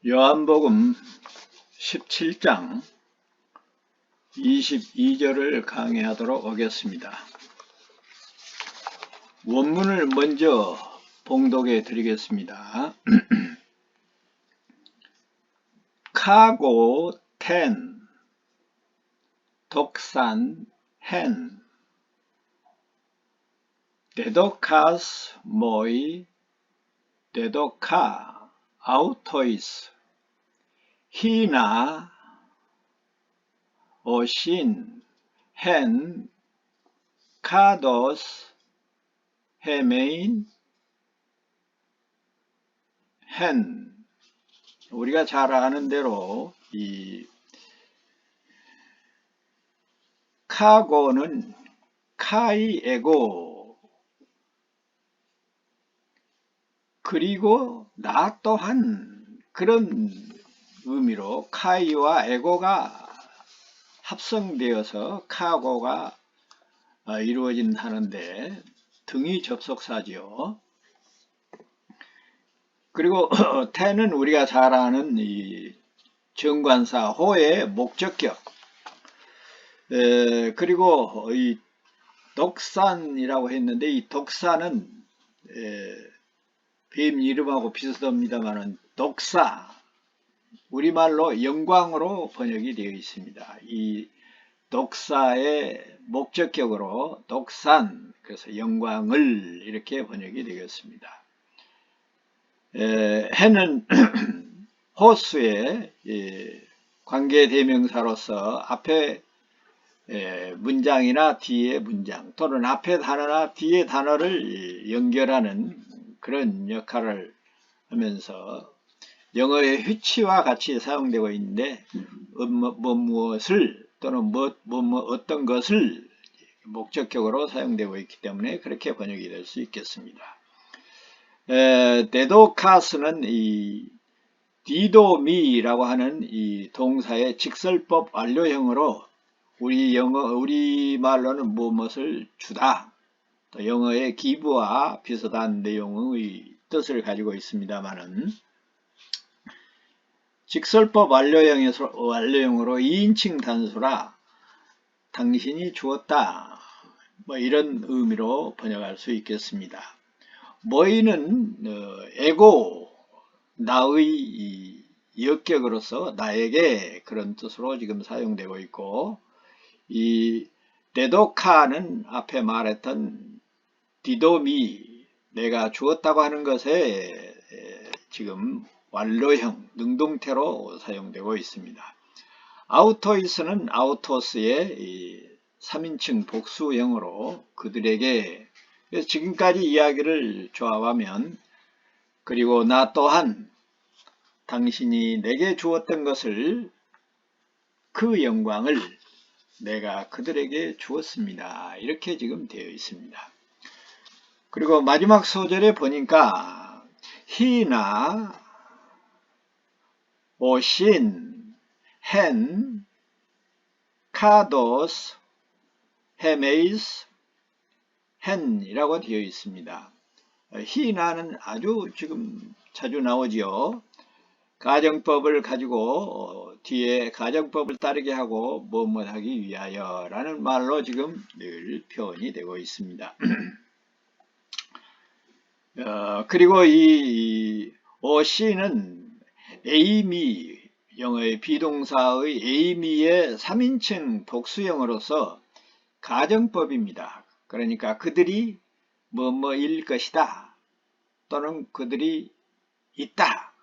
요한복음 17장 22절을 강의하도록 하겠습니다. 원문을 먼저 봉독해 드리겠습니다. 카고 텐 독산 헨 데도카스 모이 데도카 아우토이스 히나 오신 헨 카도스 헤메인 헨. 우리가 잘 아는 대로 이 카고는 카이에고, 그리고 나 또한, 그런 의미로 카이와 에고가 합성되어서 카고가 이루어진다는데 등이 접속사지요. 그리고 태는 우리가 잘 아는 이 정관사 호의 목적격, 그리고 이 독산이라고 했는데 이 독사는 뱀 이름하고 비슷합니다만은 독사, 우리말로 영광으로 번역이 되어 있습니다. 이 독사의 목적격으로 독산, 그래서 영광을 이렇게 번역이 되겠습니다. 해는 호수의 관계대명사로서 앞에 문장이나 뒤에 문장 또는 앞에 단어나 뒤에 단어를 연결하는 그런 역할을 하면서 영어의 which와 같이 사용되고 있는데 무엇을 또는 어떤 것을 목적격으로 사용되고 있기 때문에 그렇게 번역이 될 수 있겠습니다. 데도카스는 이 디도미라고 하는 이 동사의 직설법 완료형으로 우리말로는 무엇을 주다, 또 영어의 기부와 비슷한 내용의 뜻을 가지고 있습니다만은 직설법 완료형으로 2인칭 단수라 당신이 주었다, 뭐 이런 의미로 번역할 수 있겠습니다. 모이는 에고, 나의 역격으로서 나에게, 그런 뜻으로 지금 사용되고 있고, 이 데도카는 앞에 말했던 디도미, 내가 주었다고 하는 것에 지금 완료형, 능동태로 사용되고 있습니다. 아우토이스는 아우토스의 3인칭 복수형으로 그들에게, 그래서 지금까지 이야기를 조합하면, 그리고 나 또한 당신이 내게 주었던 것을, 그 영광을 내가 그들에게 주었습니다, 이렇게 지금 되어 있습니다. 그리고 마지막 소절에 보니까 히나 오신 헨 카도스 헤메이스 헨이라고 되어 있습니다. 히나는 아주 지금 자주 나오지요. 가정법을 가지고 뒤에 가정법을 따르게 하고 뭐뭐 하기 위하여 라는 말로 지금 늘 표현이 되고 있습니다. 그리고 이 오시는 에이미, 영어의 비동사의 에이미의 3인칭 복수형으로서 가정법입니다. 그러니까 그들이 뭐뭐일 것이다, 또는 그들이 있다,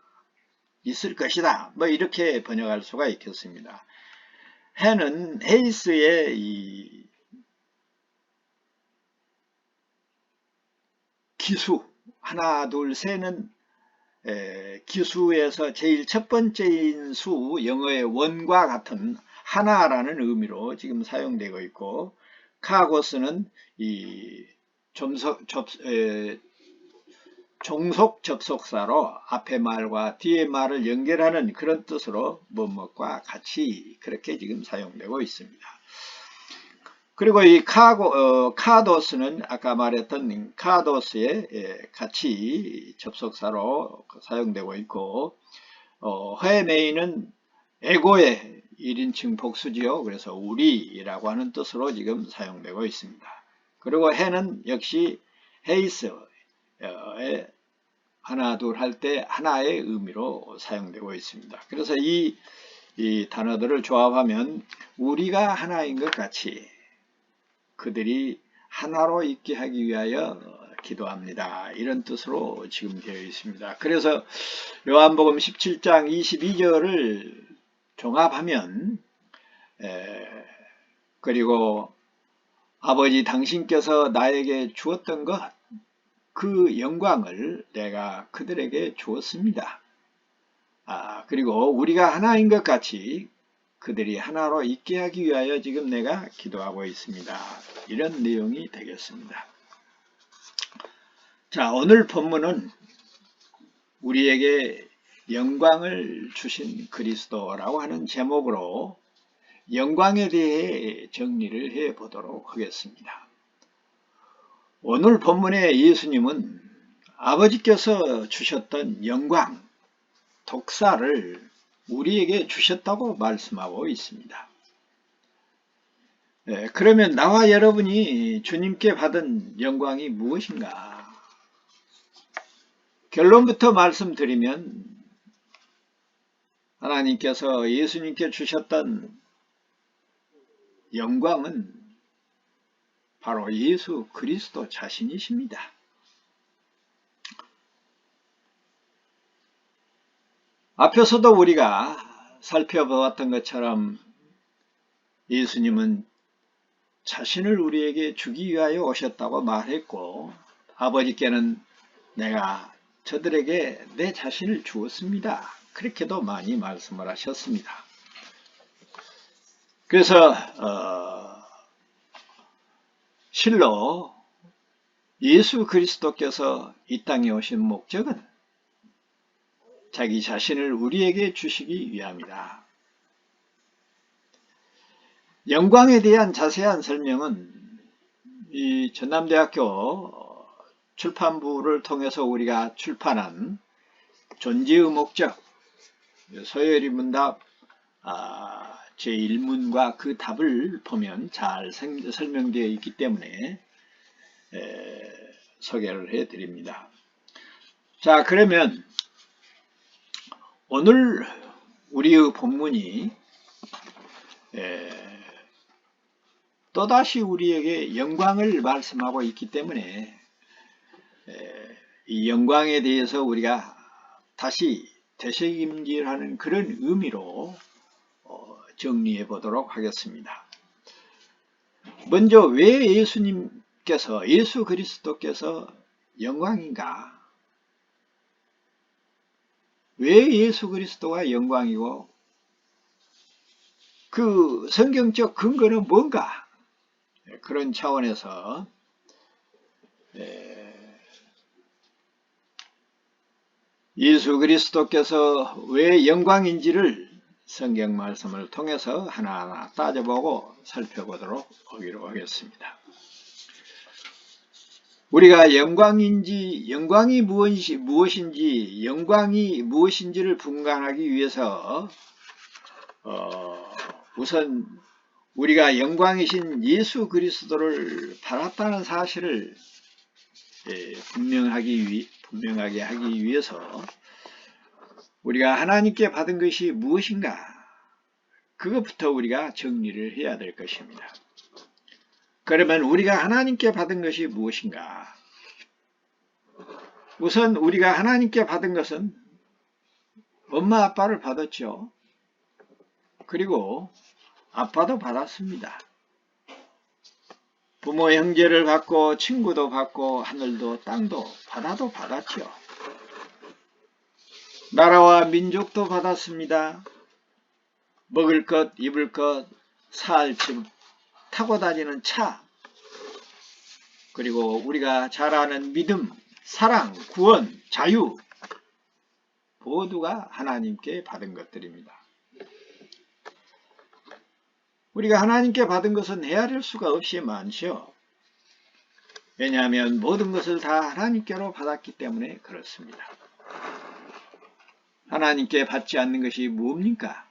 있을 것이다, 뭐 이렇게 번역할 수가 있겠습니다. 해는 헤이스의 이 기수, 하나 둘 셋은 기수에서 제일 첫 번째인 수, 영어의 원과 같은 하나라는 의미로 지금 사용되고 있고, 카고스는 이 종속 접속사로 앞에 말과 뒤에 말을 연결하는 그런 뜻으로 뭐뭐과 같이 그렇게 지금 사용되고 있습니다. 그리고 이 카도스는 아까 말했던 카도스의 같이 접속사로 사용되고 있고, 헤메이는 에고의 1인칭 복수지요. 그래서 우리라고 하는 뜻으로 지금 사용되고 있습니다. 그리고 해는 역시 헤이스의 하나 둘 할 때 하나의 의미로 사용되고 있습니다. 그래서 이 단어들을 조합하면 우리가 하나인 것 같이 그들이 하나로 있게 하기 위하여 기도합니다. 이런 뜻으로 지금 되어 있습니다. 그래서 요한복음 17장 22절을 종합하면 그리고 아버지 당신께서 나에게 주었던 것 그 영광을 내가 그들에게 주었습니다. 그리고 우리가 하나인 것 같이 그들이 하나로 있게 하기 위하여 지금 내가 기도하고 있습니다. 이런 내용이 되겠습니다. 자, 오늘 본문은 우리에게 영광을 주신 그리스도라고 하는 제목으로 영광에 대해 정리를 해 보도록 하겠습니다. 오늘 본문의 예수님은 아버지께서 주셨던 영광, 독사를 우리에게 주셨다고 말씀하고 있습니다. 그러면 나와 여러분이 주님께 받은 영광이 무엇인가? 결론부터 말씀드리면 하나님께서 예수님께 주셨던 영광은 바로 예수 그리스도 자신이십니다. 앞에서도 우리가 살펴보았던 것처럼 예수님은 자신을 우리에게 주기 위하여 오셨다고 말했고 아버지께는 내가 저들에게 내 자신을 주었습니다. 그렇게도 많이 말씀을 하셨습니다. 그래서 실로 예수 그리스도께서 이 땅에 오신 목적은 자기 자신을 우리에게 주시기 위함이다. 영광에 대한 자세한 설명은 이 전남대학교 출판부를 통해서 우리가 출판한 존재의 목적 소요리 문답 제1문과 그 답을 보면 잘 설명되어 있기 때문에 소개를 해 드립니다. 자, 그러면 오늘 우리의 본문이 또다시 우리에게 영광을 말씀하고 있기 때문에 이 영광에 대해서 우리가 다시 되새김질하는 그런 의미로 정리해 보도록 하겠습니다. 먼저 왜 예수님께서 예수 그리스도께서 영광인가? 왜 예수 그리스도가 영광이고 그 성경적 근거는 뭔가? 그런 차원에서 예수 그리스도께서 왜 영광인지를 성경 말씀을 통해서 하나하나 따져보고 살펴보도록 하기로 하겠습니다. 우리가 영광이 무엇인지 영광이 무엇인지를 분간하기 위해서 우선 우리가 영광이신 예수 그리스도를 받았다는 사실을 분명하게 하기 위해서 우리가 하나님께 받은 것이 무엇인가? 그것부터 우리가 정리를 해야 될 것입니다. 그러면 우리가 하나님께 받은 것이 무엇인가? 우선 우리가 하나님께 받은 것은 엄마 아빠를 받았죠. 그리고 아빠도 받았습니다. 부모 형제를 받고 친구도 받고 하늘도 땅도 바다도 받았죠. 나라와 민족도 받았습니다. 먹을 것, 입을 것, 살 집, 타고 다니는 차, 그리고 우리가 잘 아는 믿음, 사랑, 구원, 자유 모두가 하나님께 받은 것들입니다. 우리가 하나님께 받은 것은 헤아릴 수가 없이 많죠. 왜냐하면 모든 것을 다 하나님께로 받았기 때문에 그렇습니다. 하나님께 받지 않는 것이 뭡니까?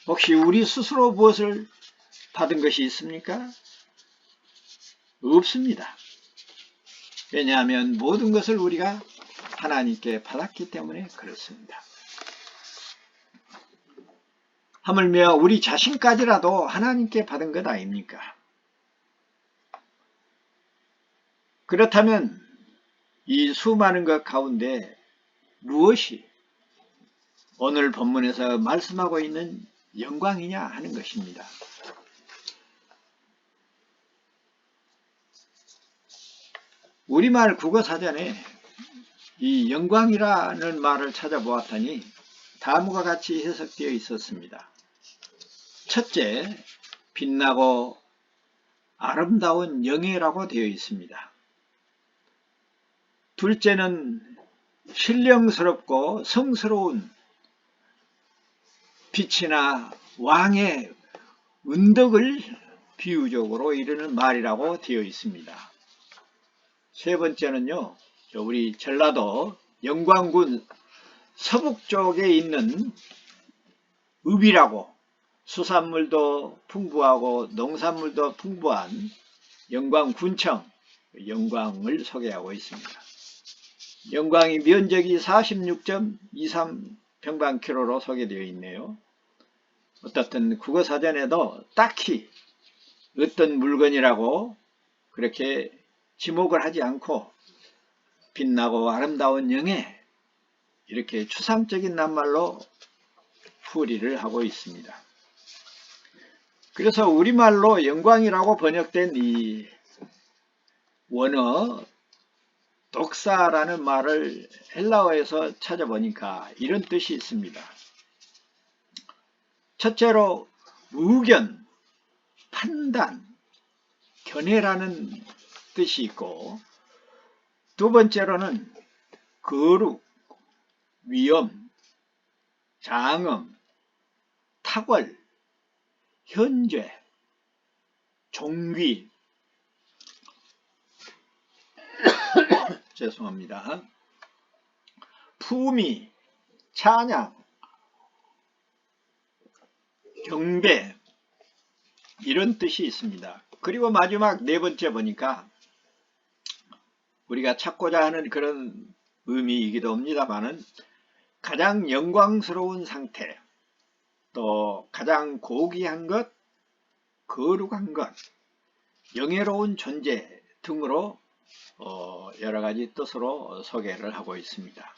혹시 우리 스스로 무엇을 받은 것이 있습니까? 없습니다. 왜냐하면 모든 것을 우리가 하나님께 받았기 때문에 그렇습니다. 하물며 우리 자신까지라도 하나님께 받은 것 아닙니까? 그렇다면 이 수많은 것 가운데 무엇이 오늘 본문에서 말씀하고 있는 영광이냐 하는 것입니다. 우리말 국어사전에 이 영광이라는 말을 찾아보았더니 다음과 같이 해석되어 있었습니다. 첫째, 빛나고 아름다운 영예라고 되어 있습니다. 둘째는 신령스럽고 성스러운 빛이나 왕의 은덕을 비유적으로 이르는 말이라고 되어 있습니다. 세 번째는요, 우리 전라도 영광군 서북쪽에 있는 읍이라고, 수산물도 풍부하고 농산물도 풍부한 영광군청, 영광을 소개하고 있습니다. 영광이 면적이 46.23평방킬로로 소개되어 있네요. 어떻든 국어사전에도 딱히 어떤 물건이라고 그렇게 지목을 하지 않고 빛나고 아름다운 영예, 이렇게 추상적인 낱말로 풀이를 하고 있습니다. 그래서 우리말로 영광이라고 번역된 이 원어 독사라는 말을 헬라어에서 찾아보니까 이런 뜻이 있습니다. 첫째로 의견, 판단, 견해라는 뜻이 있고, 두 번째로는 거룩, 위엄, 장엄, 탁월, 현죄, 종귀, 죄송합니다. 품위, 찬양, 경배, 이런 뜻이 있습니다. 그리고 마지막 네 번째 보니까 우리가 찾고자 하는 그런 의미이기도 합니다만은 가장 영광스러운 상태, 또 가장 고귀한 것, 거룩한 것, 영예로운 존재 등으로 여러 가지 뜻으로 소개를 하고 있습니다.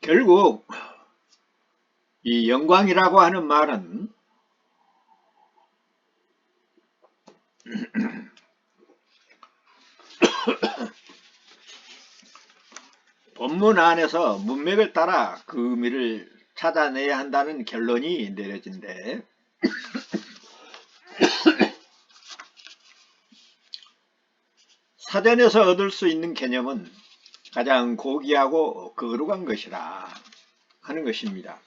결국 이 영광이라고 하는 말은 본문 안에서 문맥을 따라 그 의미를 찾아내야 한다는 결론이 내려진대. 사전에서 얻을 수 있는 개념은 가장 고귀하고 거룩한 것이라 하는 것입니다.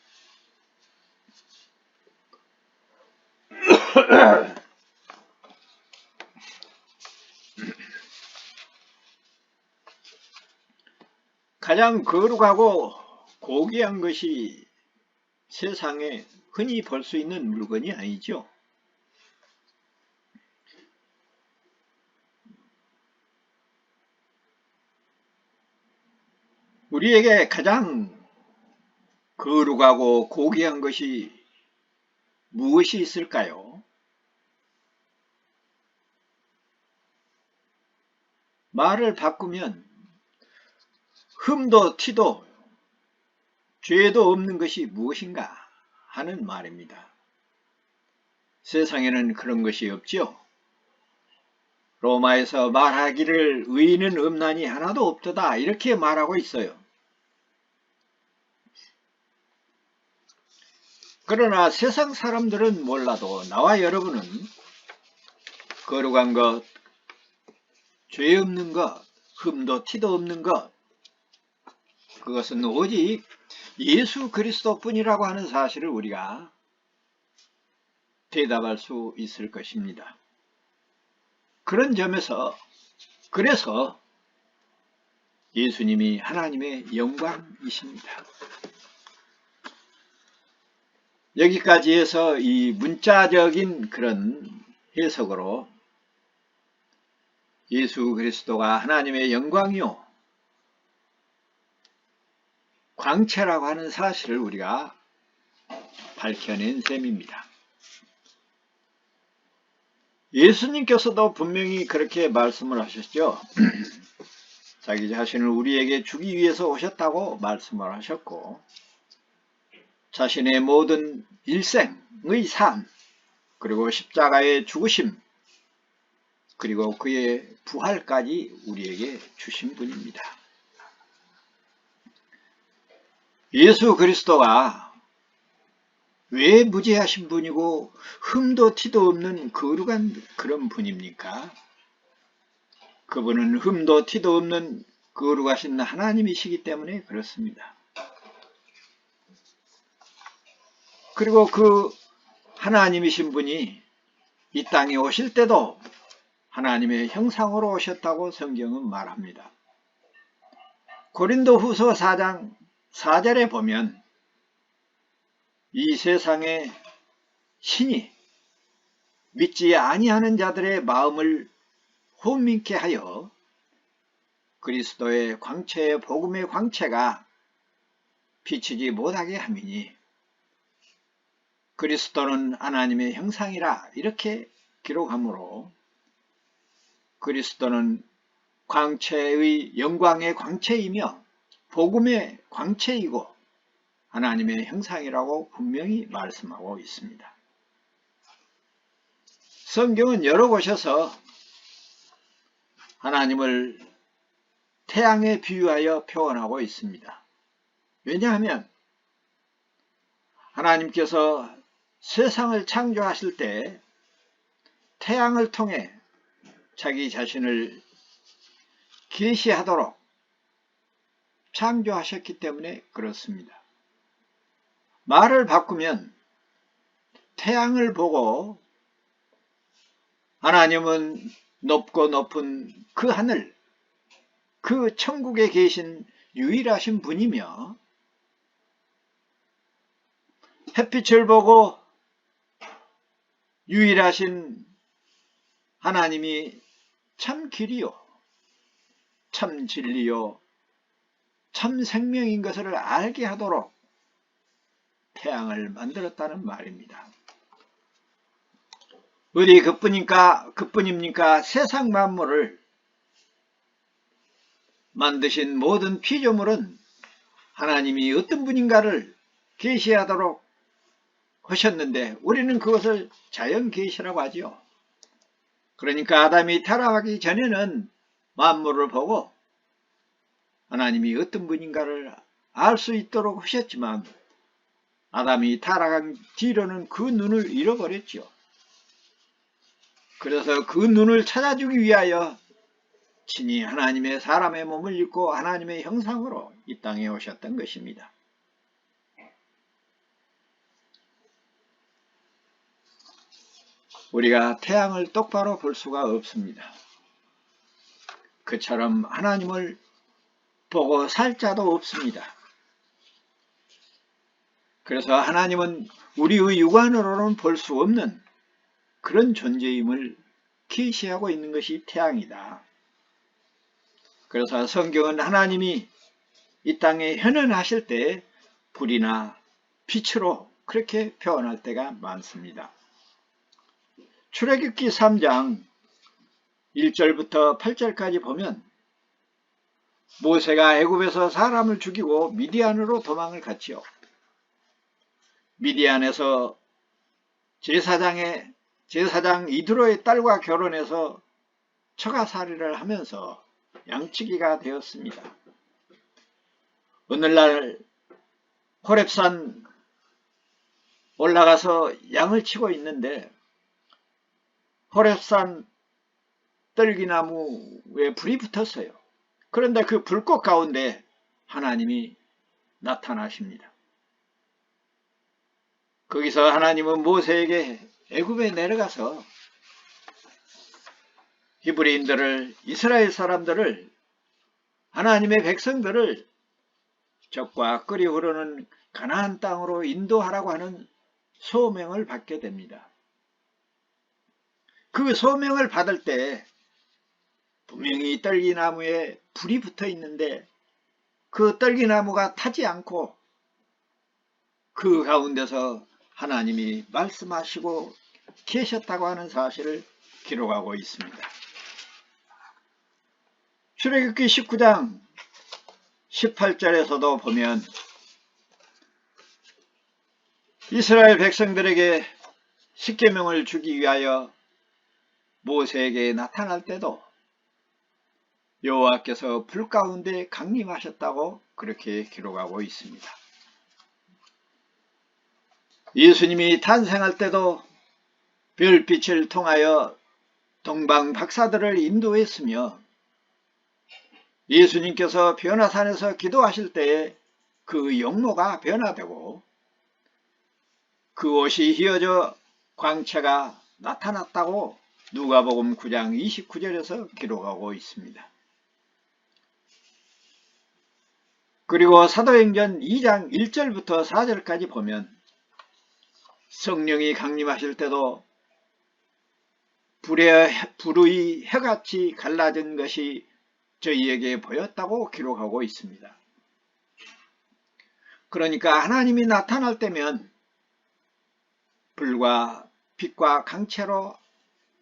가장 거룩하고 고귀한 것이 세상에 흔히 볼 수 있는 물건이 아니죠. 우리에게 가장 거룩하고 고귀한 것이 무엇이 있을까요? 말을 바꾸면 흠도 티도 죄도 없는 것이 무엇인가 하는 말입니다. 세상에는 그런 것이 없지요. 로마에서 말하기를 의인은 없나니 하나도 없도다 이렇게 말하고 있어요. 그러나 세상 사람들은 몰라도 나와 여러분은 거룩한 것, 죄 없는 것, 흠도 티도 없는 것, 그것은 오직 예수 그리스도뿐이라고 하는 사실을 우리가 대답할 수 있을 것입니다. 그런 점에서 그래서 예수님이 하나님의 영광이십니다. 여기까지 해서 이 문자적인 그런 해석으로 예수 그리스도가 하나님의 영광이요 광채라고 하는 사실을 우리가 밝혀낸 셈입니다. 예수님께서도 분명히 그렇게 말씀을 하셨죠. 자기 자신을 우리에게 주기 위해서 오셨다고 말씀을 하셨고, 자신의 모든 일생의 삶, 그리고 십자가의 죽으심, 그리고 그의 부활까지 우리에게 주신 분입니다. 예수 그리스도가 왜 무죄하신 분이고 흠도 티도 없는 거룩한 그런 분입니까? 그분은 흠도 티도 없는 거룩하신 하나님이시기 때문에 그렇습니다. 그리고 그 하나님이신 분이 이 땅에 오실 때도 하나님의 형상으로 오셨다고 성경은 말합니다. 고린도후서 4장 4절에 보면 이 세상의 신이 믿지 아니하는 자들의 마음을 혼미케 하여 그리스도의 광채의 복음의 광채가 비치지 못하게 함이니 그리스도는 하나님의 형상이라 이렇게 기록하므로 그리스도는 광채의 영광의 광채이며 복음의 광채이고 하나님의 형상이라고 분명히 말씀하고 있습니다. 성경은 여러 곳에서 하나님을 태양에 비유하여 표현하고 있습니다. 왜냐하면 하나님께서 세상을 창조하실 때 태양을 통해 자기 자신을 계시하도록 창조하셨기 때문에 그렇습니다. 말을 바꾸면 태양을 보고 하나님은 높고 높은 그 하늘, 그 천국에 계신 유일하신 분이며 햇빛을 보고 유일하신 하나님이 참 길이요, 참 진리요, 참 생명인 것을 알게 하도록 태양을 만들었다는 말입니다. 어디 그뿐입니까? 세상 만물을 만드신 모든 피조물은 하나님이 어떤 분인가를 계시하도록 하셨는데 우리는 그것을 자연 계시라고 하지요. 그러니까 아담이 타락하기 전에는 만물을 보고 하나님이 어떤 분인가를 알 수 있도록 하셨지만 아담이 타락한 뒤로는 그 눈을 잃어버렸죠. 그래서 그 눈을 찾아주기 위하여 친히 하나님의 사람의 몸을 입고 하나님의 형상으로 이 땅에 오셨던 것입니다. 우리가 태양을 똑바로 볼 수가 없습니다. 그처럼 하나님을 보고 살 자도 없습니다. 그래서 하나님은 우리의 육안으로는 볼 수 없는 그런 존재임을 계시하고 있는 것이 태양이다. 그래서 성경은 하나님이 이 땅에 현현하실 때 불이나 빛으로 그렇게 표현할 때가 많습니다. 출애굽기 3장 1절부터 8절까지 보면 모세가 애굽에서 사람을 죽이고 미디안으로 도망을 갔지요. 미디안에서 제사장 이드로의 딸과 결혼해서 처가살이를 하면서 양치기가 되었습니다. 오늘날 호렙산 올라가서 양을 치고 있는데 호렙산 떨기나무에 불이 붙었어요. 그런데 그 불꽃 가운데 하나님이 나타나십니다. 거기서 하나님은 모세에게 애굽에 내려가서 히브리인들을 이스라엘 사람들을 하나님의 백성들을 적과 끓이 흐르는 가나안 땅으로 인도하라고 하는 소명을 받게 됩니다. 그 소명을 받을 때 분명히 떨기나무에 불이 붙어 있는데 그 떨기나무가 타지 않고 그 가운데서 하나님이 말씀하시고 계셨다고 하는 사실을 기록하고 있습니다. 출애굽기 19장 18절에서도 보면 이스라엘 백성들에게 십계명을 주기 위하여 모세에게 나타날 때도 여호와께서 불 가운데 강림하셨다고 그렇게 기록하고 있습니다. 예수님이 탄생할 때도 별빛을 통하여 동방 박사들을 인도했으며 예수님께서 변화산에서 기도하실 때에 그 용모가 변화되고 그 옷이 휘어져 광채가 나타났다고 누가복음 9장 29절에서 기록하고 있습니다. 그리고 사도행전 2장 1절부터 4절까지 보면 성령이 강림하실 때도 불의 해같이 갈라진 것이 저희에게 보였다고 기록하고 있습니다. 그러니까 하나님이 나타날 때면 불과 빛과 강체로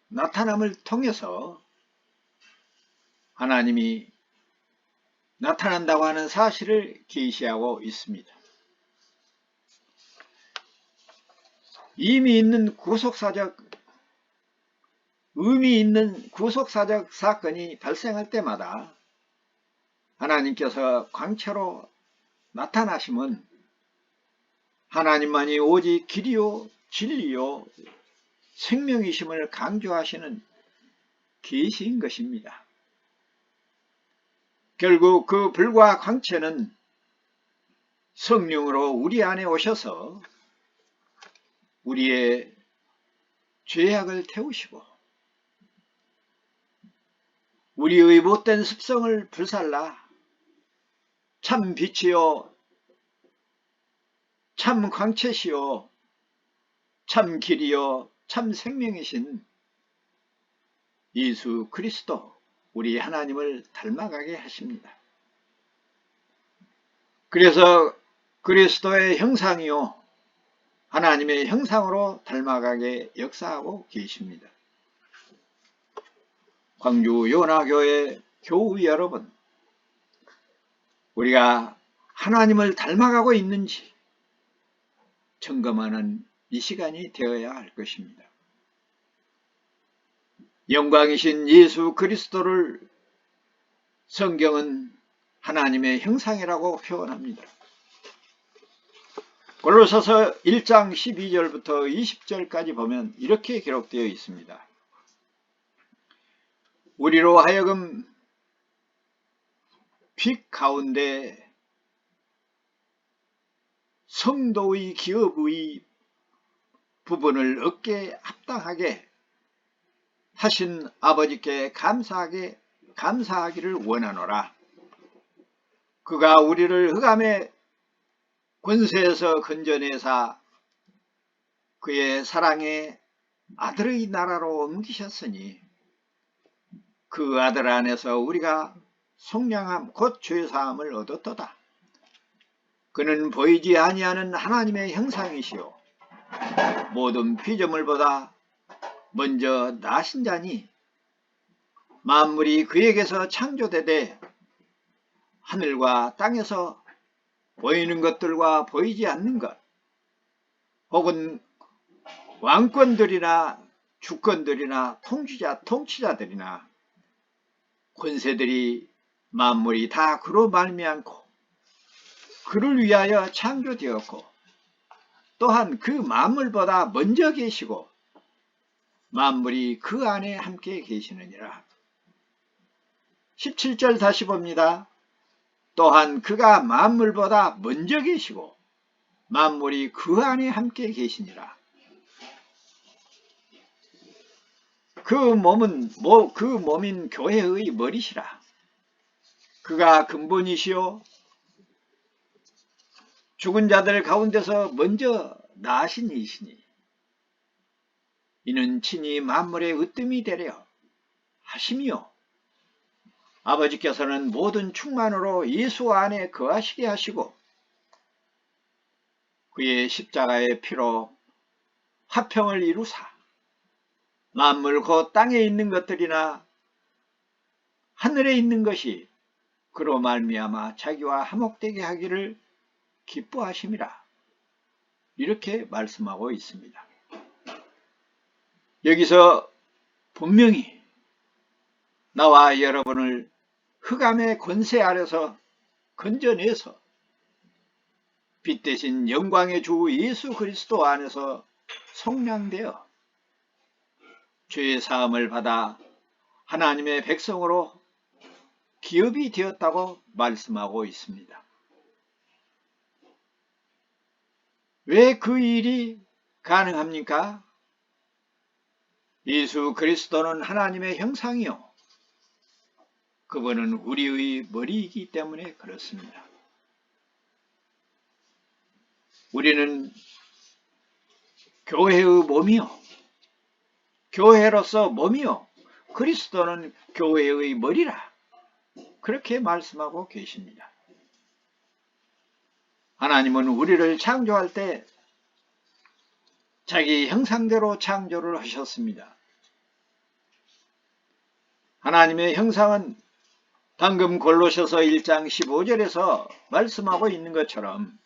나타남을 통해서 하나님이 나타난다고 하는 사실을 계시하고 있습니다. 의미 있는 구속사적 사건이 발생할 때마다 하나님께서 광채로 나타나심은 하나님만이 오직 길이요 진리요 생명이심을 강조하시는 계시인 것입니다. 결국 그 불과 광채는 성령으로 우리 안에 오셔서 우리의 죄악을 태우시고 우리의 못된 습성을 불살라 참 빛이요 참 광채시요 참 길이요 참 생명이신 예수 그리스도 우리 하나님을 닮아가게 하십니다. 그래서 그리스도의 형상이요 하나님의 형상으로 닮아가게 역사하고 계십니다. 광주 요나교회 교우 여러분, 우리가 하나님을 닮아가고 있는지 점검하는 이 시간이 되어야 할 것입니다. 영광이신 예수 그리스도를 성경은 하나님의 형상이라고 표현합니다. 골로새서 1장 12절부터 20절까지 보면 이렇게 기록되어 있습니다. 우리로 하여금 빛 가운데 성도의 기업의 부분을 얻게 합당하게 하신 아버지께 감사하기를 원하노라. 그가 우리를 흑암의 권세에서 건져내사 그의 사랑의 아들의 나라로 옮기셨으니 그 아들 안에서 우리가 속량함 곧 죄사함을 얻었도다. 그는 보이지 아니하는 하나님의 형상이시요 모든 피조물보다 먼저 나신 자니 만물이 그에게서 창조되되 하늘과 땅에서 보이는 것들과 보이지 않는 것 혹은 왕권들이나 주권들이나 통치자들이나 권세들이 만물이 다 그로 말미암고 그를 위하여 창조되었고 또한 그 만물보다 먼저 계시고 만물이 그 안에 함께 계시느니라. 17절 다시 봅니다. 또한 그가 만물보다 먼저 계시고 만물이 그 안에 함께 계시니라. 그 몸인 교회의 머리시라. 그가 근본이시요 죽은 자들 가운데서 먼저 나신 이시니 이는 친히 만물의 으뜸이 되려 하심이요 아버지께서는 모든 충만으로 예수 안에 거하시게 하시고 그의 십자가의 피로 화평을 이루사 만물 곧 땅에 있는 것들이나 하늘에 있는 것이 그로 말미암아 자기와 화목되게 하기를 기뻐하심이라. 이렇게 말씀하고 있습니다. 여기서 분명히 나와 여러분을 흑암의 권세 아래서 건져내서 빛 대신 영광의 주 예수 그리스도 안에서 속량되어 죄의 사함을 받아 하나님의 백성으로 기업이 되었다고 말씀하고 있습니다. 왜 그 일이 가능합니까? 예수 그리스도는 하나님의 형상이요 그분은 우리의 머리이기 때문에 그렇습니다. 우리는 교회의 몸이요 교회로서 몸이요 그리스도는 교회의 머리라 그렇게 말씀하고 계십니다. 하나님은 우리를 창조할 때 자기 형상대로 창조를 하셨습니다. 하나님의 형상은 방금 골로새서 1장 15절에서 말씀하고 있는 것처럼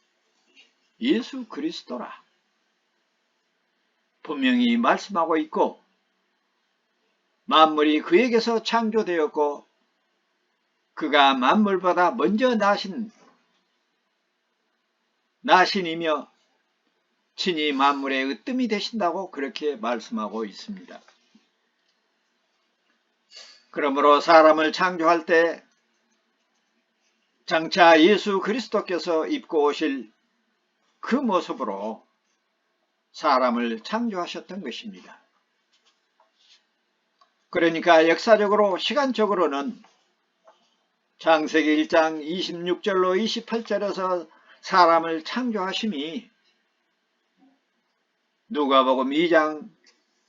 예수 그리스도라 분명히 말씀하고 있고 만물이 그에게서 창조되었고 그가 만물보다 먼저 나신이며 친히 만물의 으뜸이 되신다고 그렇게 말씀하고 있습니다. 그러므로 사람을 창조할 때 장차 예수 그리스도께서 입고 오실 그 모습으로 사람을 창조하셨던 것입니다. 그러니까 역사적으로 시간적으로는 창세기 1장 26절로 28절에서 사람을 창조하심이 누가복음 2장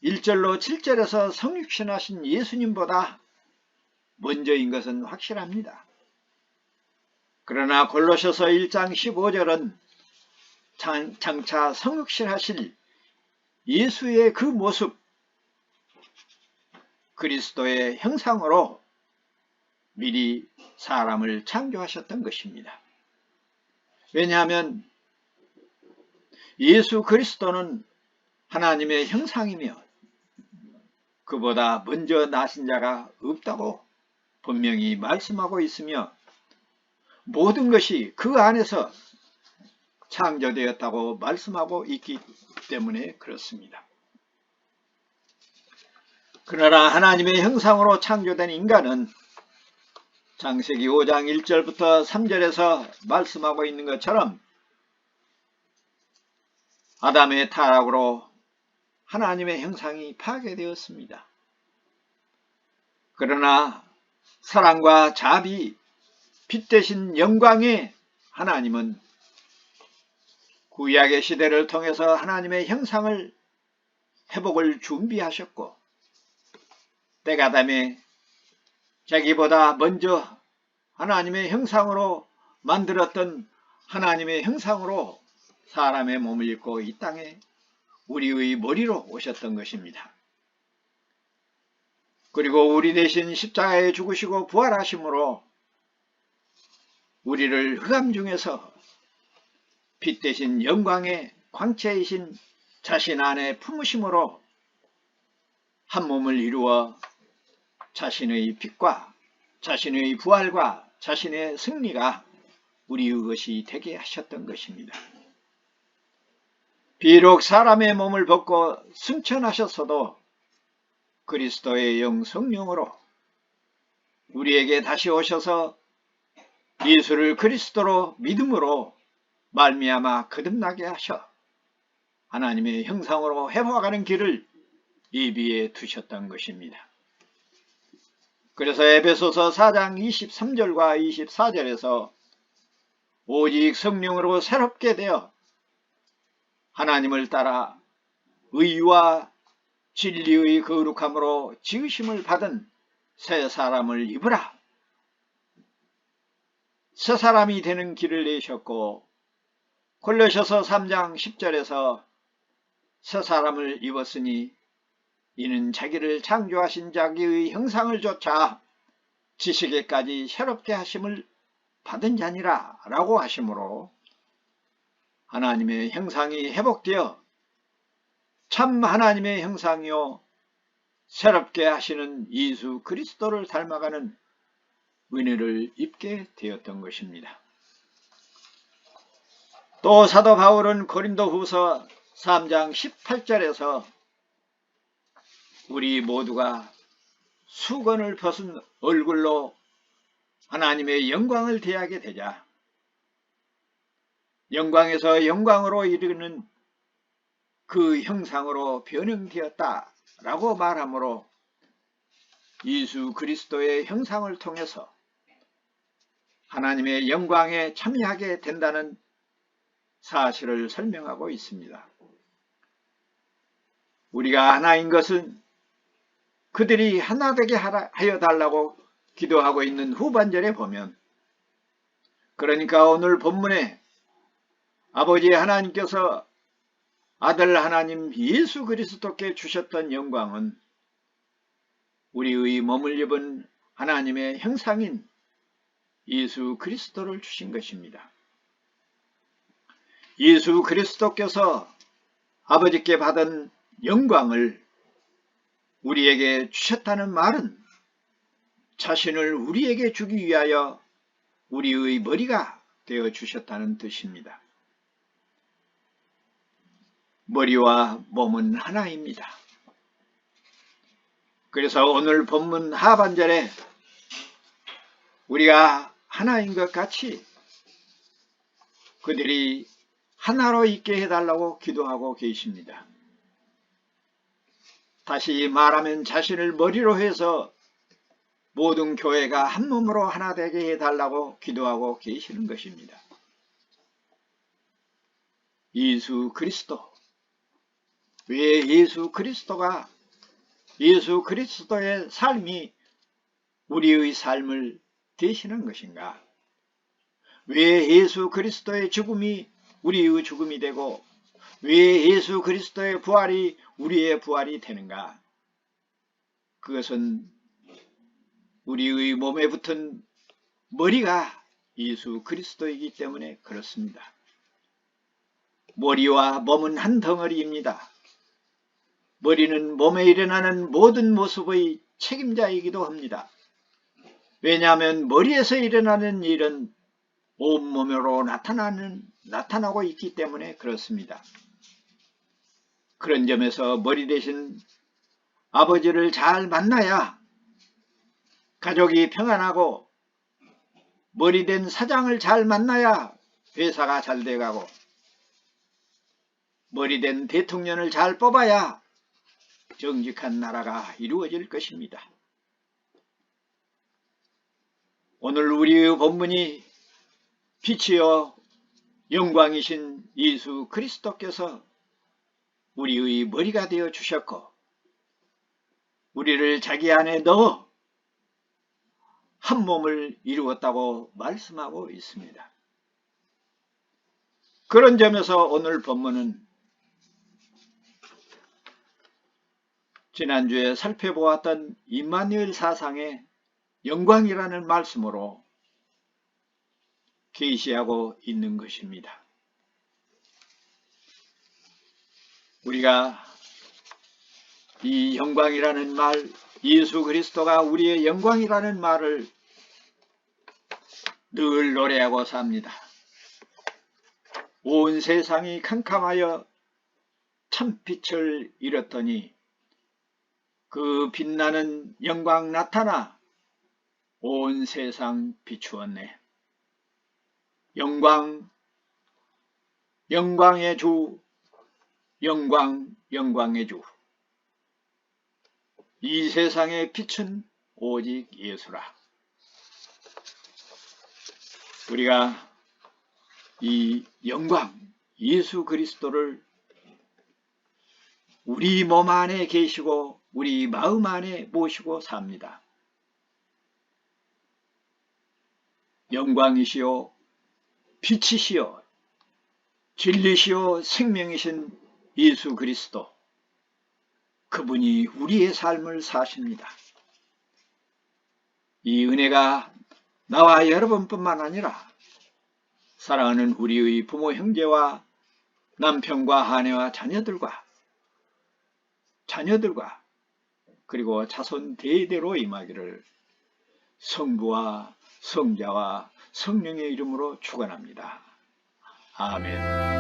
1절로 7절에서 성육신하신 예수님보다 먼저인 것은 확실합니다. 그러나 골로새서 1장 15절은 장차 성육신하실 예수의 그 모습 그리스도의 형상으로 미리 사람을 창조하셨던 것입니다. 왜냐하면 예수 그리스도는 하나님의 형상이며 그보다 먼저 나신 자가 없다고 분명히 말씀하고 있으며 모든 것이 그 안에서 창조되었다고 말씀하고 있기 때문에 그렇습니다. 그러나 하나님의 형상으로 창조된 인간은 창세기 5장 1절부터 3절에서 말씀하고 있는 것처럼 아담의 타락으로 하나님의 형상이 파괴되었습니다. 그러나 사랑과 자비, 빛 대신 영광의 하나님은 구약의 시대를 통해서 하나님의 형상을 회복을 준비하셨고 때가 되매 자기보다 먼저 하나님의 형상으로 만들었던 하나님의 형상으로 사람의 몸을 입고 이 땅에 우리의 머리로 오셨던 것입니다. 그리고 우리 대신 십자가에 죽으시고 부활하심으로 우리를 흑암 중에서 빛 대신 영광의 광채이신 자신 안에 품으심으로 한 몸을 이루어 자신의 빛과 자신의 부활과 자신의 승리가 우리의 것이 되게 하셨던 것입니다. 비록 사람의 몸을 벗고 승천하셨어도 그리스도의 영 성령으로 우리에게 다시 오셔서 예수를 그리스도로 믿음으로 말미암아 거듭나게 하셔 하나님의 형상으로 회복하는 길을 예비해 두셨던 것입니다. 그래서 에베소서 4장 23절과 24절에서 오직 성령으로 새롭게 되어 하나님을 따라 의와 진리의 거룩함으로 지으심을 받은 새 사람을 입으라. 새 사람이 되는 길을 내셨고, 골로새서 3장 10절에서 새 사람을 입었으니 이는 자기를 창조하신 자기의 형상을 좇아 지식에까지 새롭게 하심을 받은 자니라 라고 하시므로 하나님의 형상이 회복되어 참 하나님의 형상이요 새롭게 하시는 예수 그리스도를 닮아가는 은혜를 입게 되었던 것입니다. 또 사도 바울은 고린도후서 3장 18절에서 우리 모두가 수건을 벗은 얼굴로 하나님의 영광을 대하게 되자 영광에서 영광으로 이르는 그 형상으로 변형되었다라고 말하므로 예수 그리스도의 형상을 통해서 하나님의 영광에 참여하게 된다는 사실을 설명하고 있습니다. 우리가 하나인 것은 그들이 하나 되게 하여 달라고 기도하고 있는 후반절에 보면, 그러니까 오늘 본문에 아버지 하나님께서 아들 하나님 예수 그리스도께 주셨던 영광은 우리의 몸을 입은 하나님의 형상인 예수 그리스도를 주신 것입니다. 예수 그리스도께서 아버지께 받은 영광을 우리에게 주셨다는 말은 자신을 우리에게 주기 위하여 우리의 머리가 되어 주셨다는 뜻입니다. 머리와 몸은 하나입니다. 그래서 오늘 본문 하반절에 우리가 하나인 것 같이 그들이 하나로 있게 해달라고 기도하고 계십니다. 다시 말하면 자신을 머리로 해서 모든 교회가 한 몸으로 하나 되게 해달라고 기도하고 계시는 것입니다. 예수 그리스도, 왜 예수 그리스도의 삶이 우리의 삶을 대신한 것인가? 왜 예수 그리스도의 죽음이 우리의 죽음이 되고 왜 예수 그리스도의 부활이 우리의 부활이 되는가? 그것은 우리의 몸에 붙은 머리가 예수 그리스도이기 때문에 그렇습니다. 머리와 몸은 한 덩어리입니다. 머리는 몸에 일어나는 모든 모습의 책임자이기도 합니다. 왜냐하면 머리에서 일어나는 일은 온몸으로 나타나고 있기 때문에 그렇습니다. 그런 점에서 머리 대신 아버지를 잘 만나야 가족이 평안하고, 머리된 사장을 잘 만나야 회사가 잘 돼가고, 머리된 대통령을 잘 뽑아야 정직한 나라가 이루어질 것입니다. 오늘 우리의 본문이 빛이요 영광이신 예수 그리스도께서 우리의 머리가 되어 주셨고 우리를 자기 안에 넣어 한 몸을 이루었다고 말씀하고 있습니다. 그런 점에서 오늘 본문은 지난주에 살펴보았던 임마누엘 사상의 영광이라는 말씀으로 계시하고 있는 것입니다. 우리가 이 영광이라는 말, 예수 그리스도가 우리의 영광이라는 말을 늘 노래하고 삽니다. 온 세상이 캄캄하여 참빛을 잃었더니 그 빛나는 영광 나타나 온 세상 비추었네. 영광, 영광의 주, 영광, 영광의 주. 이 세상의 빛은 오직 예수라. 우리가 이 영광 예수 그리스도를 우리 몸 안에 계시고 우리 마음 안에 모시고 삽니다. 영광이시요 빛이시요 진리시요 생명이신 예수 그리스도, 그분이 우리의 삶을 사십니다. 이 은혜가 나와 여러분뿐만 아니라 사랑하는 우리의 부모 형제와 남편과 아내와 자녀들과 그리고 자손 대대로 임하기를 성부와 성자와 성령의 이름으로 축원합니다. 아멘.